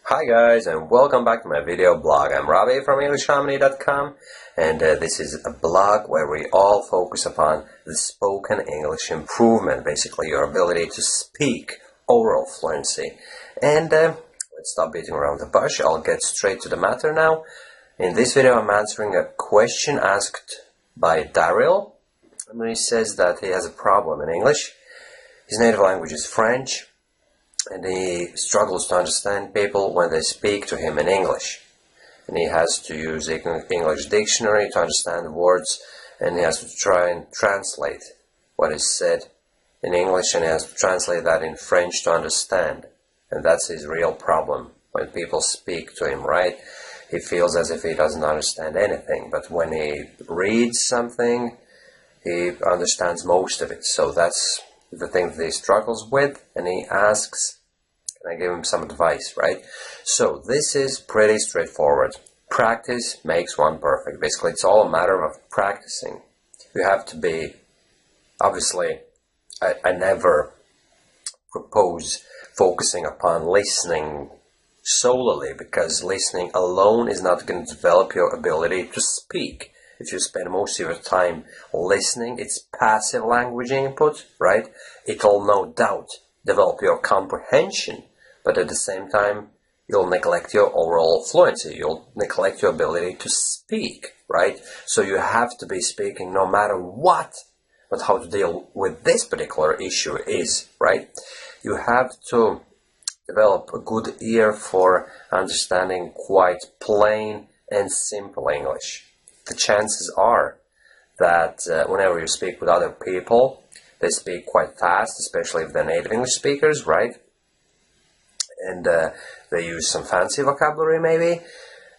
Hi guys, and welcome back to my video blog. I'm Robbie from EnglishHarmony.com, and this is a blog where we all focus upon the spoken English improvement, basically your ability to speak oral fluency. And let's stop beating around the bush. I'll get straight to the matter now. In this video I'm answering a question asked by Daryl, and he says that he has a problem in English. His native language is French, and he struggles to understand people when they speak to him in English. And he has to use English dictionary to understand the words, and he has to try and translate what is said in English, and he has to translate that in French to understand. And that's his real problem when people speak to him, right? He feels as if he doesn't understand anything, but when he reads something, he understands most of it. So that's the thing that he struggles with, and he asks, can I give him some advice, right? So this is pretty straightforward. Practice makes one perfect. Basically, it's all a matter of practicing. You have to be, obviously, I never propose focusing upon listening solely, because listening alone is not going to develop your ability to speak. If you spend most of your time listening, it's passive language input, right? It'll no doubt develop your comprehension, but at the same time, you'll neglect your oral fluency. You'll neglect your ability to speak, right? So you have to be speaking no matter what. But how to deal with this particular issue is, right? You have to develop a good ear for understanding quite plain and simple English. The chances are that whenever you speak with other people, they speak quite fast, especially if they're native English speakers, right? And they use some fancy vocabulary maybe,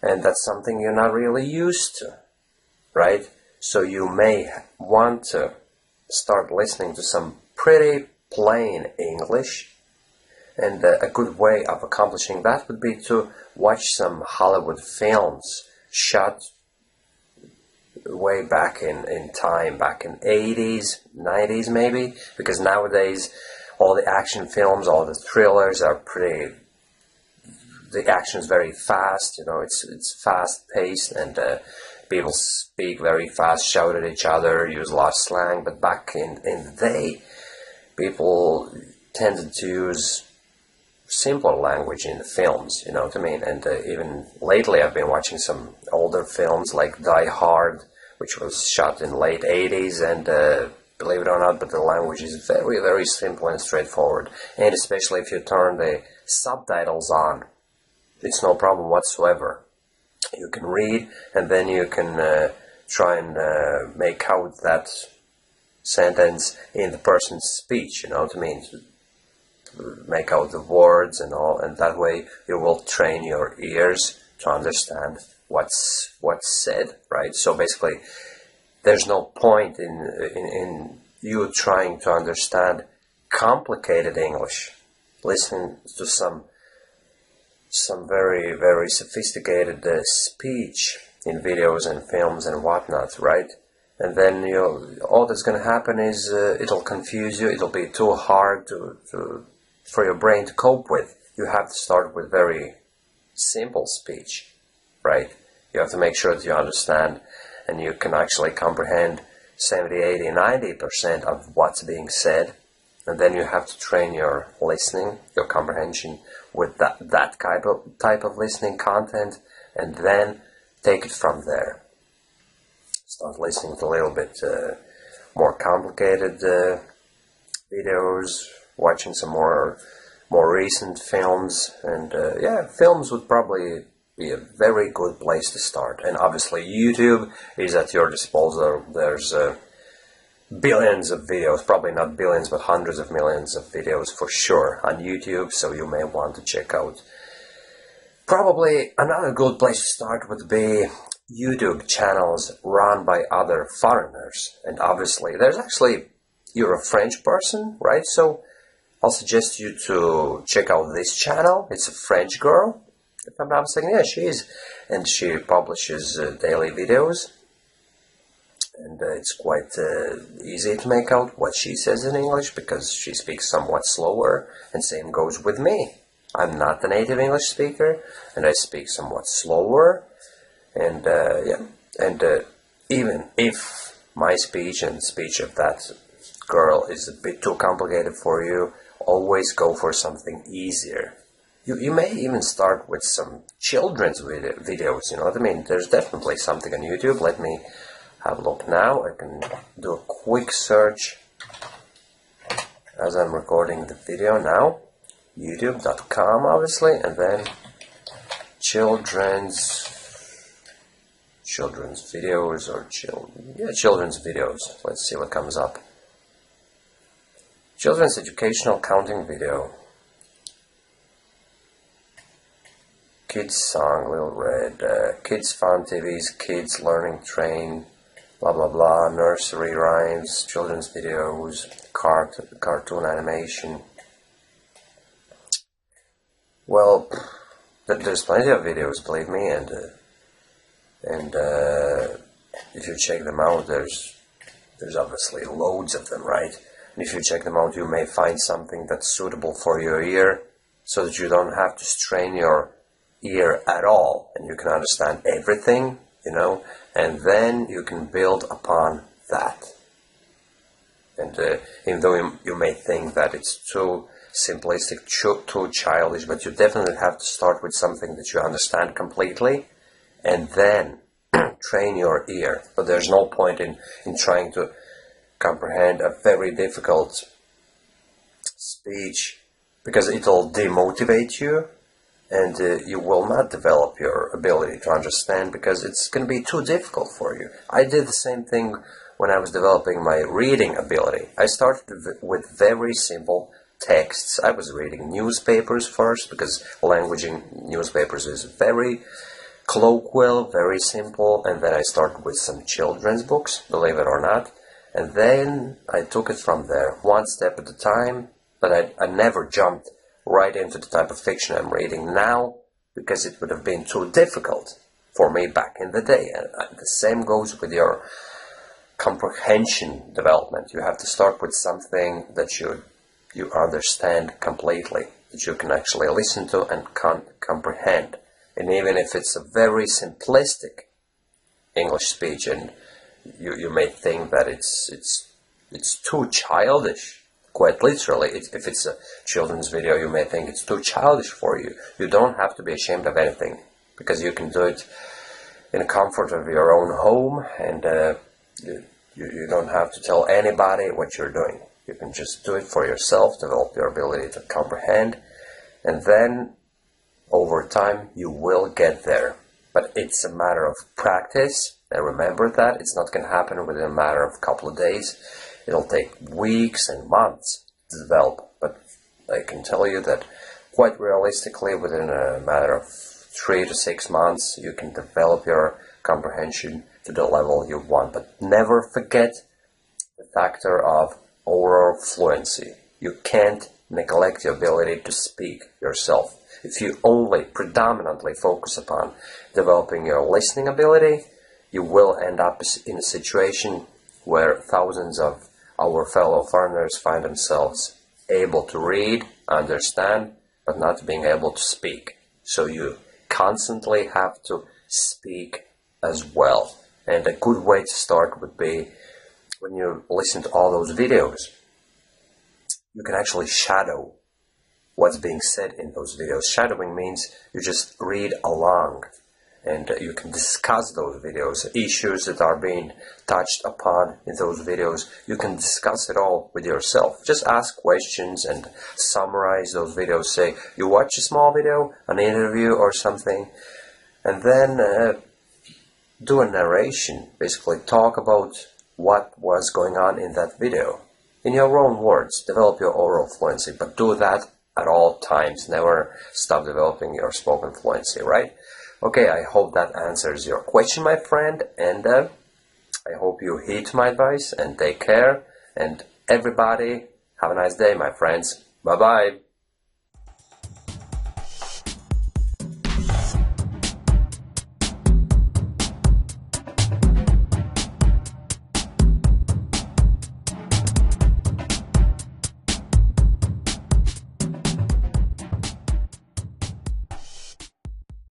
and that's something you're not really used to, right? So you may want to start listening to some pretty plain English, and a good way of accomplishing that would be to watch some Hollywood films shot way back in time, back in 80s, 90s maybe, because nowadays all the action films, all the thrillers are pretty, the action is very fast, you know, it's fast paced, and people speak very fast, shout at each other, use a lot of slang. But back in the day, people tended to use simpler language in the films, you know what I mean? And even lately I've been watching some older films like Die Hard, which was shot in late 80s, and believe it or not, but the language is very, very simple and straightforward. And especially if you turn the subtitles on, it's no problem whatsoever. You can read, and then you can try and make out that sentence in the person's speech, you know what I mean? Make out the words and all, and that way you will train your ears to understand what's said, right? So basically, there's no point in you trying to understand complicated English. Listen to some very, very sophisticated speech in videos and films and whatnot, right? And then all that's going to happen is it'll confuse you. It'll be too hard for your brain to cope with. You have to start with very simple speech, right? You have to make sure that you understand and you can actually comprehend 70, 80, 90% of what's being said. And then you have to train your listening, your comprehension with that type of listening content, and then take it from there. Start listening to a little bit more complicated videos, watching some more recent films, and yeah, films would probably be a very good place to start. And obviously YouTube is at your disposal. There's billions of videos, probably not billions, but hundreds of millions of videos for sure on YouTube, so you may want to check out. Probably another good place to start would be YouTube channels run by other foreigners. And obviously there's actually, you're a French person, right? So I'll suggest you to check out this channel. It's a French girl, if I'm not mistaken. Yeah, she is. And she publishes daily videos. And it's quite easy to make out what she says in English, because she speaks somewhat slower, and same goes with me. I'm not a native English speaker, and I speak somewhat slower, and even if my speech and the speech of that girl is a bit too complicated for you, always go for something easier. You may even start with some children's videos, you know what I mean? There's definitely something on YouTube. Let me have a look now. I can do a quick search as I'm recording the video now. YouTube.com, obviously, and then children's videos, or children's videos. Let's see what comes up. Children's educational counting video. Kids song, Little Red, kids fun TVs, kids learning train, blah blah blah, nursery rhymes, children's videos, cartoon animation. Well, there's plenty of videos, believe me, and if you check them out, there's obviously loads of them, right? And if you check them out, you may find something that's suitable for your ear, so that you don't have to strain your ear at all, and you can understand everything, you know, and then you can build upon that. And even though you may think that it's too simplistic, too childish, but you definitely have to start with something that you understand completely, and then train your ear. But there's no point in trying to comprehend a very difficult speech, because it'll demotivate you, and you will not develop your ability to understand, because it's going to be too difficult for you. I did the same thing when I was developing my reading ability. I started with very simple texts. I was reading newspapers first, because language in newspapers is very colloquial, very simple, and then I started with some children's books, believe it or not, and then I took it from there, one step at a time, but I never jumped right into the type of fiction I'm reading now, because it would have been too difficult for me back in the day. And the same goes with your comprehension development. You have to start with something that you understand completely, that you can actually listen to and comprehend. And even if it's a very simplistic English speech, and you may think that it's too childish. Quite literally, if it's a children's video, you may think it's too childish for you. You don't have to be ashamed of anything, because you can do it in the comfort of your own home, and you don't have to tell anybody what you're doing. You can just do it for yourself, develop your ability to comprehend, and then over time you will get there. But it's a matter of practice, and remember that it's not going to happen within a matter of a couple of days. It'll take weeks and months to develop, but I can tell you that quite realistically, within a matter of 3 to 6 months, you can develop your comprehension to the level you want. But never forget the factor of oral fluency. You can't neglect your ability to speak yourself. If you only predominantly focus upon developing your listening ability, you will end up in a situation where thousands of our fellow foreigners find themselves able to read, understand, but not being able to speak. So you constantly have to speak as well. And a good way to start would be, when you listen to all those videos, you can actually shadow what's being said in those videos. Shadowing means you just read along, and you can discuss those videos, issues that are being touched upon in those videos. You can discuss it all with yourself. Just ask questions and summarize those videos. Say you watch a small video, an interview or something, and then do a narration. Basically talk about what was going on in that video in your own words. Develop your oral fluency, but do that at all times. Never stop developing your spoken fluency, right? Okay, I hope that answers your question, my friend, and I hope you heed my advice and take care. And everybody, have a nice day, my friends. Bye-bye.